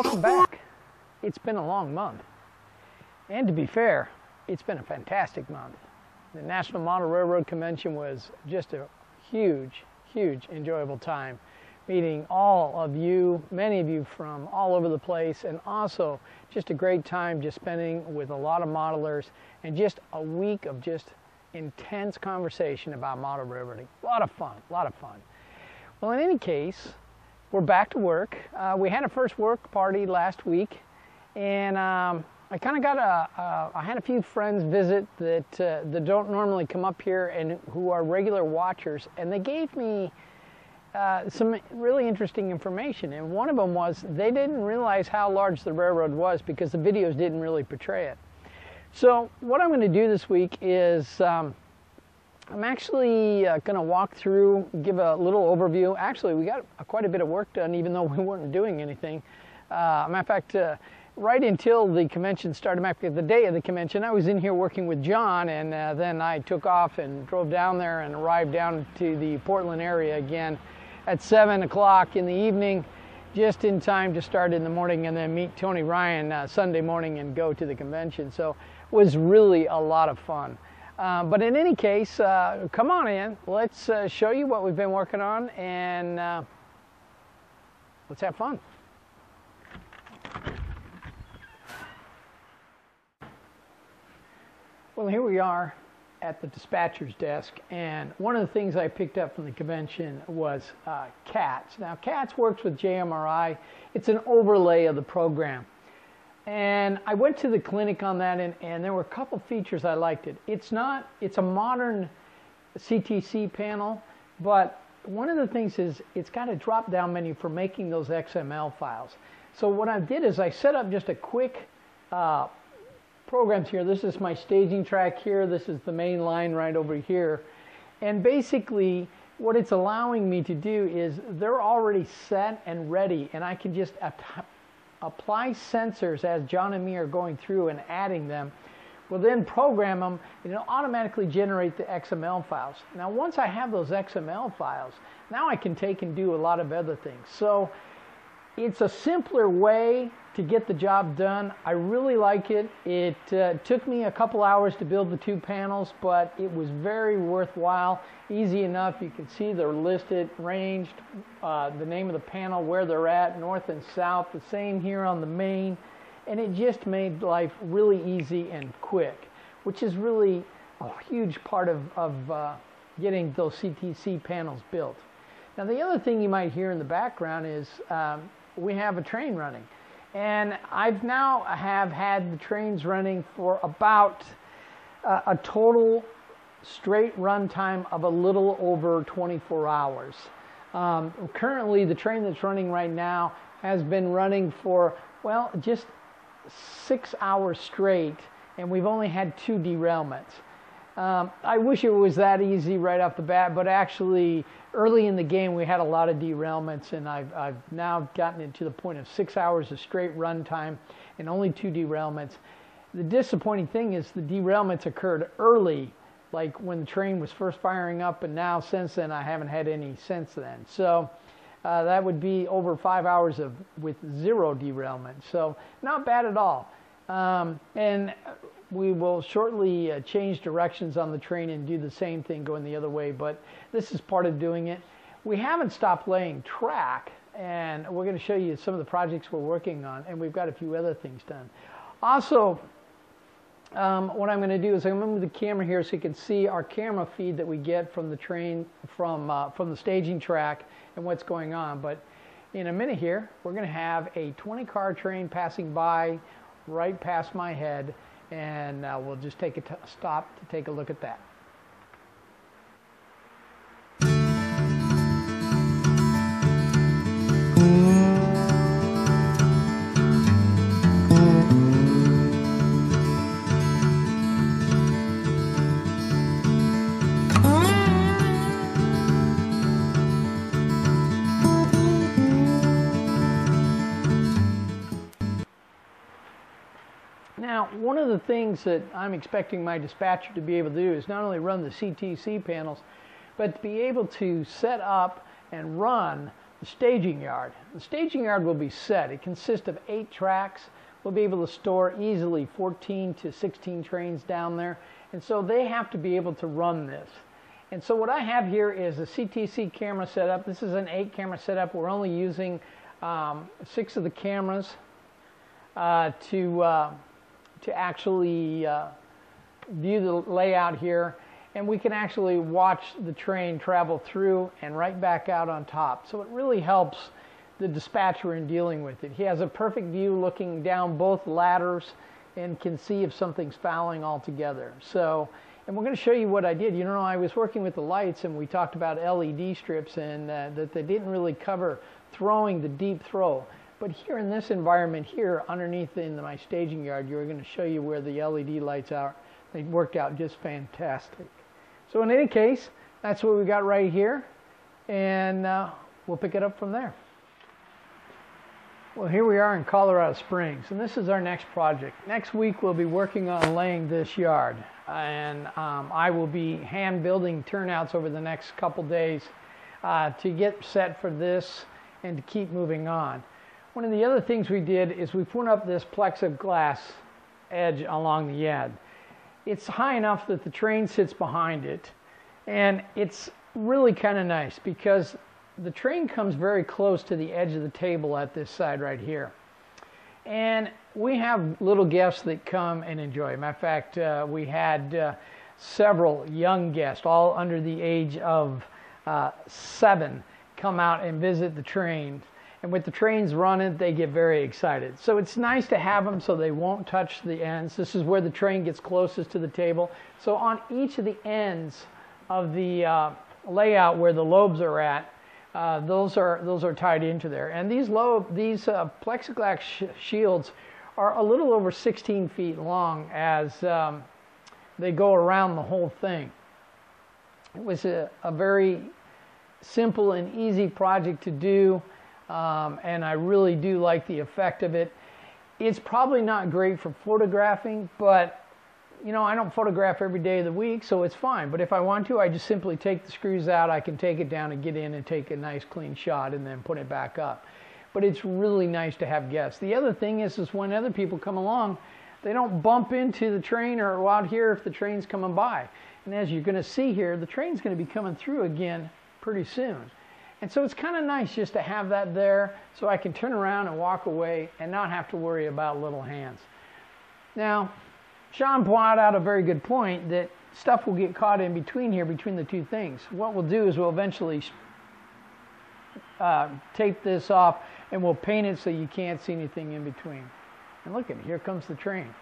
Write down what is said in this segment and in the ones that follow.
welcome back. It's been a long month. And to be fair, it's been a fantastic month. The National Model Railroad Convention was just a huge, enjoyable time. Meeting all of you, many of you from all over the place, and also just a great time just spending with a lot of modelers and just a week of just intense conversation about model railroading. A lot of fun. Well, in any case, we're back to work. We had a first work party last week, and I kind of got I had a few friends visit that don't normally come up here and who are regular watchers, and they gave me some really interesting information. And one of them was they didn't realize how large the railroad was because the videos didn't really portray it. So what I'm going to do this week is I'm actually going to walk through, give a little overview. Actually, we got quite a bit of work done even though we weren't doing anything. Matter of fact, right until the convention started, the day of the convention, I was in here working with John, and then I took off and drove down there and arrived down to the Portland area again at 7 o'clock in the evening, just in time to start in the morning and then meet Tony Ryan Sunday morning and go to the convention. So it was really a lot of fun. But in any case, come on in. Let's show you what we've been working on, and let's have fun. Well, here we are at the dispatcher's desk, and one of the things I picked up from the convention was CATS. Now, CATS works with JMRI. It's an overlay of the program. And I went to the clinic on that, and there were a couple features I liked it. It's a modern CTC panel, but one of the things is it's got a drop-down menu for making those XML files. So what I did is I set up just a quick programs here. This is my staging track here. This is the main line right over here. And basically, what it's allowing me to do is they're already set and ready, and I can just apply sensors as John and me are going through and adding them. We'll then program them, and it'll automatically generate the XML files. Now, once I have those XML files, now I can take and do a lot of other things. So it's a simpler way to get the job done. I really like it. It took me a couple hours to build the two panels, but it was very worthwhile. Easy enough. You can see they're listed, ranged, the name of the panel, where they're at, north and south, the same here on the main. And it just made life really easy and quick, which is really a huge part of getting those CTC panels built. Now, the other thing you might hear in the background is we have a train running. And I've now had the trains running for about a total straight run time of a little over 24 hours. Currently, the train that's running right now has been running for, well, just 6 hours straight, and we've only had 2 derailments. I wish it was that easy right off the bat, but actually early in the game we had a lot of derailments, and I've now gotten it to the point of 6 hours of straight run time and only 2 derailments. The disappointing thing is the derailments occurred early, like when the train was first firing up, and now since then I haven't had any since then. So that would be over 5 hours with 0 derailment. So not bad at all. And we will shortly change directions on the train and do the same thing going the other way, but this is part of doing it. We haven't stopped laying track, and we're going to show you some of the projects we're working on, and we've got a few other things done. Also, what I'm going to do is I'm going to move the camera here so you can see our camera feed that we get from the train, from the staging track and what's going on. But in a minute here, we're going to have a 20-car train passing by right past my head, and we'll just take a stop to take a look at that. Now, one of the things that I'm expecting my dispatcher to be able to do is not only run the CTC panels, but to be able to set up and run the staging yard. The staging yard will be set. It consists of 8 tracks. We'll be able to store easily 14 to 16 trains down there. And so they have to be able to run this. And so what I have here is a CTC camera setup. This is an 8 camera setup. We're only using 6 of the cameras to actually view the layout here. And we can actually watch the train travel through and right back out on top. So it really helps the dispatcher in dealing with it. He has a perfect view looking down both ladders and can see if something's fouling altogether. So, and we're going to show you what I did. You know, I was working with the lights and we talked about LED strips and that they didn't really cover throwing the deep throw. But here in this environment here, underneath in my staging yard, you're going to show you where the LED lights are. They worked out just fantastic. So in any case, that's what we got right here, and we'll pick it up from there. Well, here we are in Colorado Springs, and this is our next project. Next week we'll be working on laying this yard, and I will be hand building turnouts over the next couple days to get set for this and to keep moving on. One of the other things we did is we put up this plexiglass edge along the edge. It's high enough that the train sits behind it, and it's really kind of nice because the train comes very close to the edge of the table at this side right here. And we have little guests that come and enjoy. Matter of fact, we had several young guests, all under the age of 7, come out and visit the train. And with the trains running, they get very excited. So it's nice to have them so they won't touch the ends. This is where the train gets closest to the table. So on each of the ends of the layout where the lobes are at, those are tied into there. And these plexiglass shields are a little over 16 feet long as they go around the whole thing. It was a very simple and easy project to do. And I really do like the effect of it. It's probably not great for photographing, but you know, I don't photograph every day of the week, so it's fine. But if I want to, I just simply take the screws out. I can take it down and get in and take a nice clean shot and then put it back up. But it's really nice to have guests. The other thing is when other people come along, they don't bump into the train or go out here if the train's coming by. And as you're going to see here, the train's going to be coming through again pretty soon. And so it's kind of nice just to have that there so I can turn around and walk away and not have to worry about little hands. Now, Sean pointed out a very good point that stuff will get caught in between here, between the two things. What we'll do is we'll eventually tape this off and we'll paint it so you can't see anything in between. And look at it, here comes the train.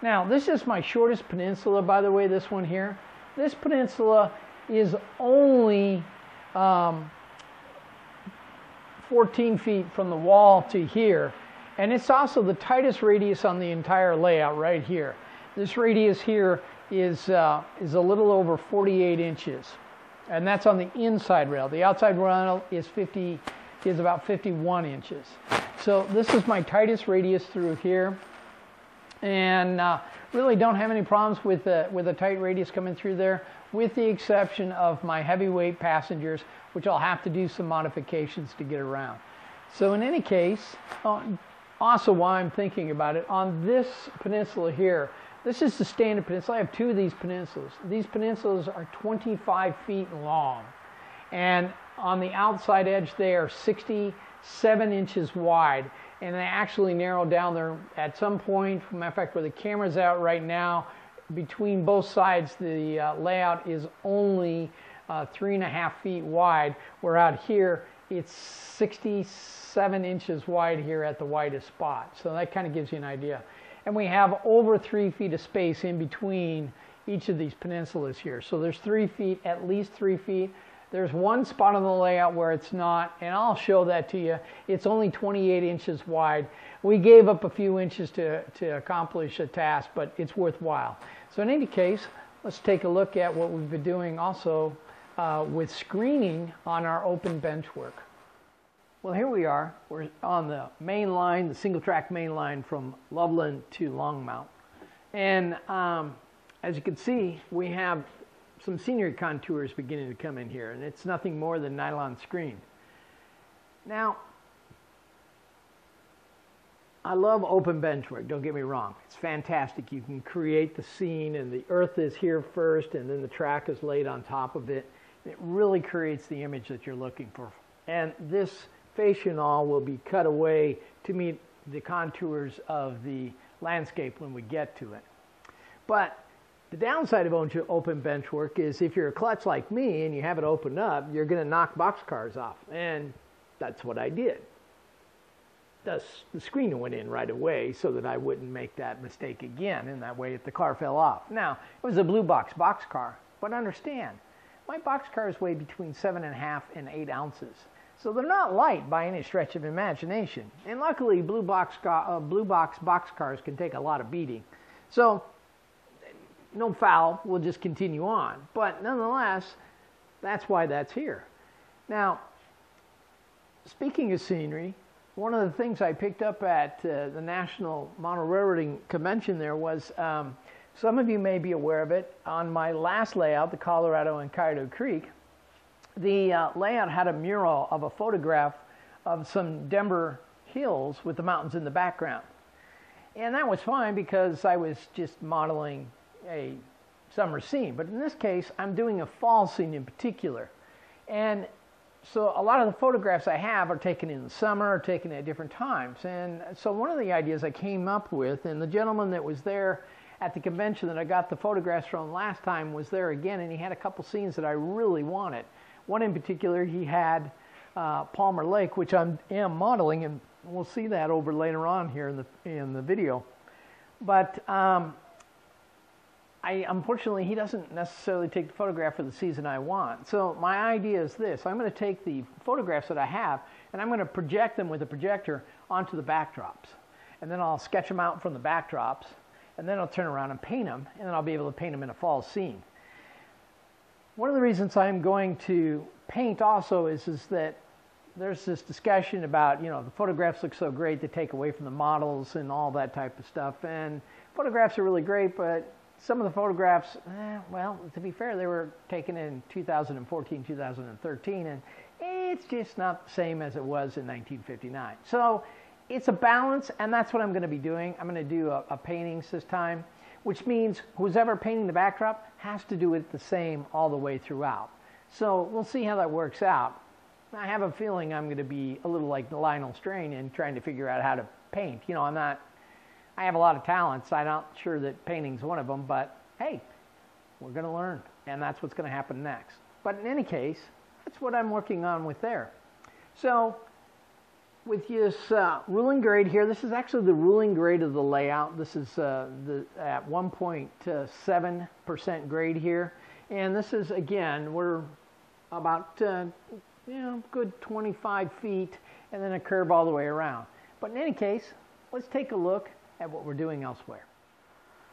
Now, this is my shortest peninsula, by the way, this one here. This peninsula is only 14 feet from the wall to here, and it's also the tightest radius on the entire layout right here. This radius here is a little over 48 inches, and that's on the inside rail. The outside rail is about 51 inches. So this is my tightest radius through here, and really don't have any problems with a tight radius coming through there, with the exception of my heavyweight passengers, which I'll have to do some modifications to get around. So in any case, also while I'm thinking about it, on this peninsula here, this is the standard peninsula. I have 2 of these peninsulas. These peninsulas are 25 feet long, and on the outside edge they are 67 inches wide, and they actually narrow down there at some point. Matter of fact, where the camera's out right now, between both sides, the layout is only 3.5 feet wide, where out here it's 67 inches wide here at the widest spot. So that kind of gives you an idea. And we have over 3 feet of space in between each of these peninsulas here. So there's 3 feet, at least 3 feet. There's one spot on the layout where it's not, and I'll show that to you. It's only 28 inches wide. We gave up a few inches to accomplish a task, but it's worthwhile. So in any case, let's take a look at what we've been doing also with screening on our open bench work. Well, here we are. We're on the main line, the single track main line from Loveland to Longmont. And as you can see, we have some scenery contours beginning to come in here, and it's nothing more than nylon screen. Now, I love open bench work, don't get me wrong. It's fantastic. You can create the scene, and the earth is here first, and then the track is laid on top of it. It really creates the image that you're looking for. And this fascia and all will be cut away to meet the contours of the landscape when we get to it. But the downside of open bench work is if you're a klutz like me and you have it opened up, you're going to knock boxcars off. And that's what I did. The screen went in right away so that I wouldn't make that mistake again, and that way if the car fell off. Now, it was a blue boxcar, but understand, my boxcars weigh between 7.5 and 8 ounces. So they're not light by any stretch of imagination. And luckily, blue box boxcars can take a lot of beating. So, no foul, we'll just continue on. But nonetheless, that's why that's here. Now, speaking of scenery, one of the things I picked up at the National Model Railroading Convention there was, some of you may be aware of it, on my last layout, the Colorado and Coyote Creek, the layout had a mural of a photograph of some Denver hills with the mountains in the background. And that was fine because I was just modeling a summer scene. But in this case, I'm doing a fall scene in particular. And so a lot of the photographs I have are taken in the summer or taken at different times. And so one of the ideas I came up with, and the gentleman that was there at the convention that I got the photographs from last time was there again, and he had a couple scenes that I really wanted. One in particular, he had Palmer Lake, which I am modeling, and we'll see that over later on here in the video. But unfortunately, he doesn't necessarily take the photograph for the season I want. So my idea is this. I'm going to take the photographs that I have, and I'm going to project them with a projector onto the backdrops. And then I'll sketch them out from the backdrops, and then I'll turn around and paint them, and then I'll be able to paint them in a fall scene. One of the reasons I'm going to paint also is that there's this discussion about, the photographs look so great, they take away from the models and all that type of stuff. And photographs are really great, but some of the photographs, well, to be fair, they were taken in 2014, 2013, and it's just not the same as it was in 1959. So it's a balance, and that's what I'm going to be doing. I'm going to do a paintings this time, which means who's ever painting the backdrop has to do it the same all the way throughout. So we'll see how that works out. I have a feeling I'm going to be a little like Lionel Strain in trying to figure out how to paint. I have a lot of talents. I'm not sure that painting's one of them, but hey, we're going to learn, and that's what's going to happen next. But in any case, that's what I'm working on with there. So with this ruling grade here, this is actually the ruling grade of the layout. This is at 1.7% grade here. And this is, again, we're about good 25 feet, and then a curve all the way around. But in any case, let's take a look at what we're doing elsewhere.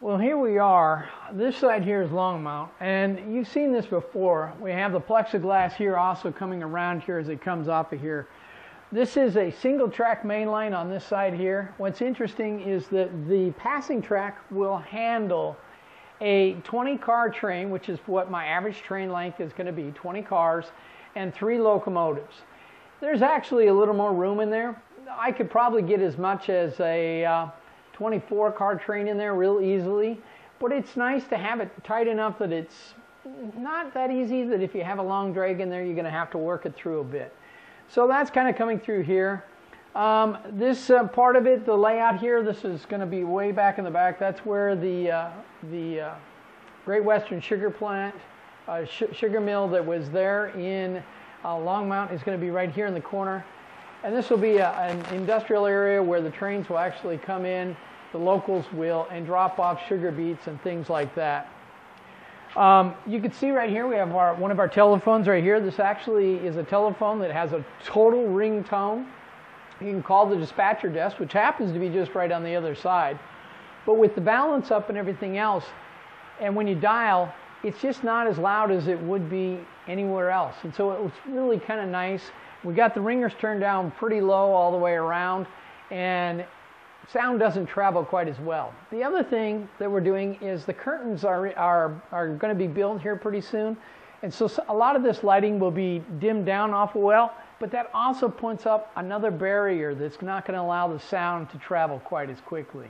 Well, here we are. This side here is Longmont, and you've seen this before. We have the plexiglass here also coming around here as it comes off of here. This is a single track main line on this side here. What's interesting is that the passing track will handle a 20-car train, which is what my average train length is going to be, 20 cars, and 3 locomotives. There's actually a little more room in there. I could probably get as much as a 24-car train in there real easily, but it's nice to have it tight enough that it's not that easy that if you have a long drag in there, you're going to have to work it through a bit. So that's kind of coming through here. This part of it, the layout here, this is going to be way back in the back. That's where the Great Western Sugar Plant, sugar mill that was there in Longmont is going to be right here in the corner. And this will be an industrial area where the trains will actually come in, the locals will, and drop off sugar beets and things like that. You can see right here we have one of our telephones right here. This actually is a telephone that has a total ringtone. You can call the dispatcher desk, which happens to be just right on the other side. But with the balance up and everything else, and when you dial, it's just not as loud as it would be anywhere else. And so it was really kind of nice. We got the ringers turned down pretty low all the way around, and sound doesn't travel quite as well. The other thing that we're doing is the curtains are going to be built here pretty soon. And so a lot of this lighting will be dimmed down awful well. but that also points up another barrier that's not going to allow the sound to travel quite as quickly.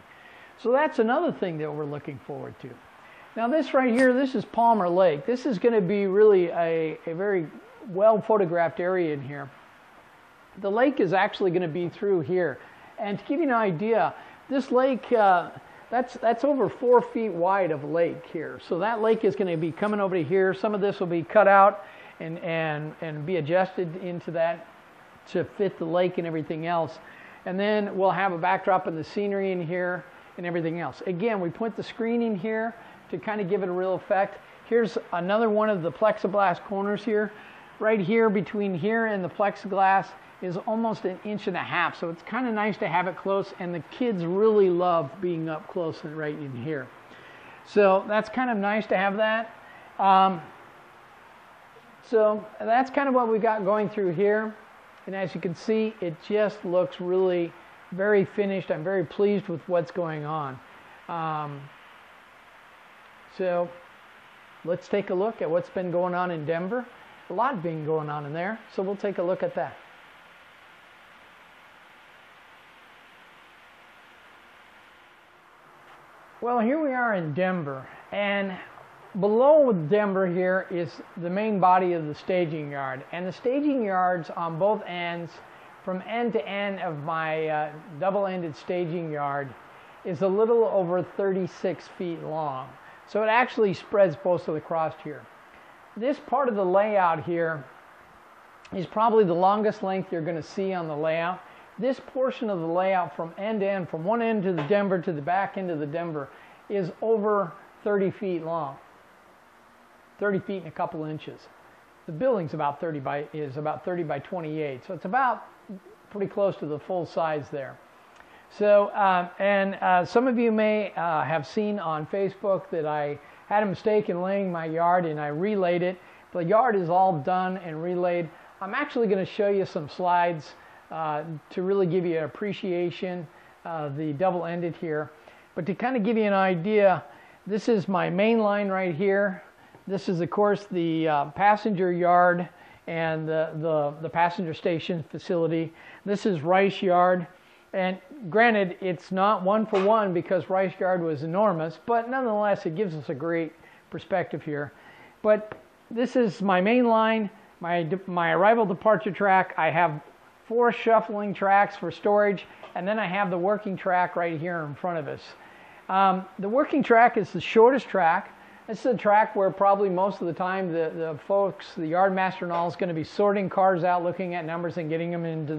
So that's another thing that we're looking forward to. Now this right here, this is Palmer Lake. This is going to be really a very well photographed area in here. The lake is actually going to be through here. And to give you an idea, this lake, that's over 4 feet wide of lake here. So that lake is going to be coming over to here. Some of this will be cut out and be adjusted into that to fit the lake and everything else. And then we'll have a backdrop in the scenery in here and everything else. Again, we put the screen in here to kind of give it a real effect. Here's another one of the plexiglass corners here. Right here between here and the plexiglass is almost 1.5 inches. So it's kind of nice to have it close, and the kids really love being up close and right in here. So that's kind of nice to have that. So that's kind of what we got going through here. And as you can see, it just looks really very finished. I'm very pleased with what's going on. So let's take a look at what's been going on in Denver. A lot being going on in there, so we'll take a look at that. Well, here we are in Denver, and below Denver here is the main body of the staging yard, and the staging yards on both ends, from end to end of my double-ended staging yard, is a little over 36 feet long. So it actually spreads most of the across here. This part of the layout here is probably the longest length you're going to see on the layout. This portion of the layout from end to end, from one end to the Denver to the back end of the Denver, is over 30 feet long. 30 feet and a couple inches. The building's about 30 by 28, so it's about pretty close to the full size there. So, some of you may have seen on Facebook that I had a mistake in laying my yard and I relayed it. The yard is all done and relayed. I'm actually going to show you some slides to really give you an appreciation of the double-ended here. But to kind of give you an idea, this is my main line right here. This is, of course, the passenger yard and the passenger station facility. This is Rice Yard. And granted, it's not one-for-one because Rice Yard was enormous, but nonetheless, it gives us a great perspective here. But this is my main line, my arrival departure track. I have 4 shuffling tracks for storage, and then I have the working track right here in front of us. The working track is the shortest track. This is a track where probably most of the time the folks, the yard master and all, is going to be sorting cars out, looking at numbers and getting them into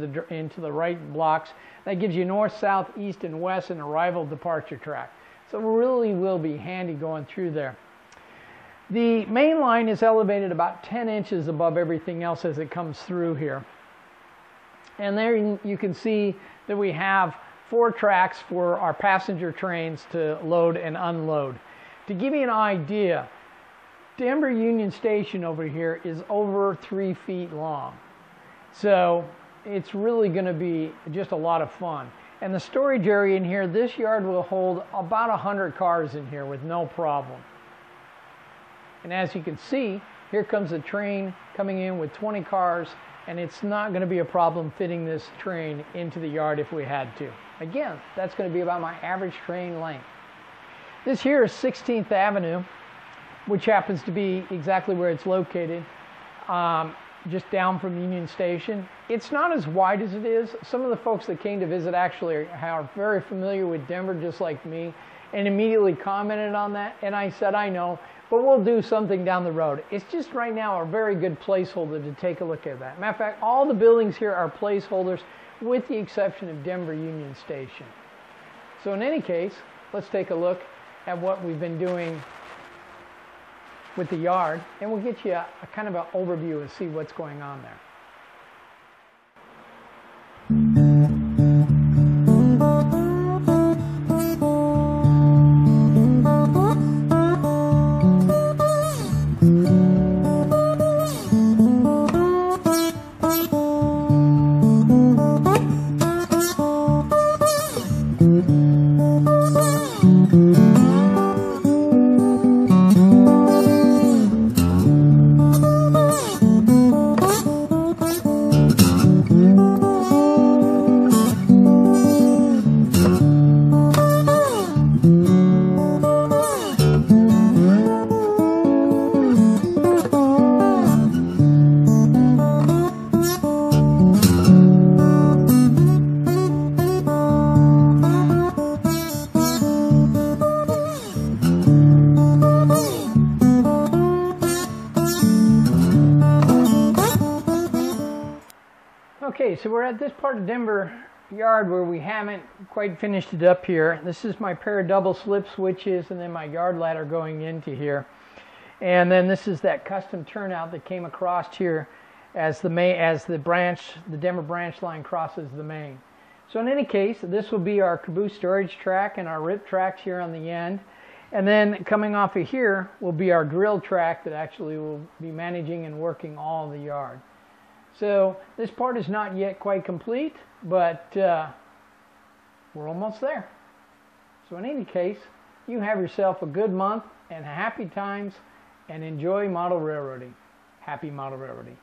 the right blocks. That gives you north, south, east, and west, and arrival departure track. So it really will be handy going through there. The main line is elevated about 10 inches above everything else as it comes through here. And there you can see that we have 4 tracks for our passenger trains to load and unload. To give you an idea, Denver Union Station over here is over 3 feet long. So it's really going to be just a lot of fun. And the storage area in here, this yard will hold about 100 cars in here with no problem. And as you can see, here comes a train coming in with 20 cars, and it's not going to be a problem fitting this train into the yard if we had to. Again, that's going to be about my average train length. This here is 16th Avenue, which happens to be exactly where it's located, just down from Union Station. It's not as wide as it is. Some of the folks that came to visit actually are very familiar with Denver, just like me, and immediately commented on that. And I said, I know, but we'll do something down the road. It's just right now a very good placeholder to take a look at that. Matter of fact, all the buildings here are placeholders with the exception of Denver Union Station. So in any case, let's take a look at what we've been doing with the yard, and we'll get you a kind of an overview and see what's going on there. so we're at this part of Denver yard where we haven't quite finished it up here. This is my pair of double slip switches and then my yard ladder going into here. And then this is that custom turnout that came across here as the Denver branch line crosses the main. So in any case, this will be our caboose storage track and our rip tracks here on the end. And then coming off of here will be our drill track that actually will be managing and working all the yard. So this part is not yet quite complete, but we're almost there. So in any case, you have yourself a good month and happy times, and enjoy model railroading. Happy model railroading.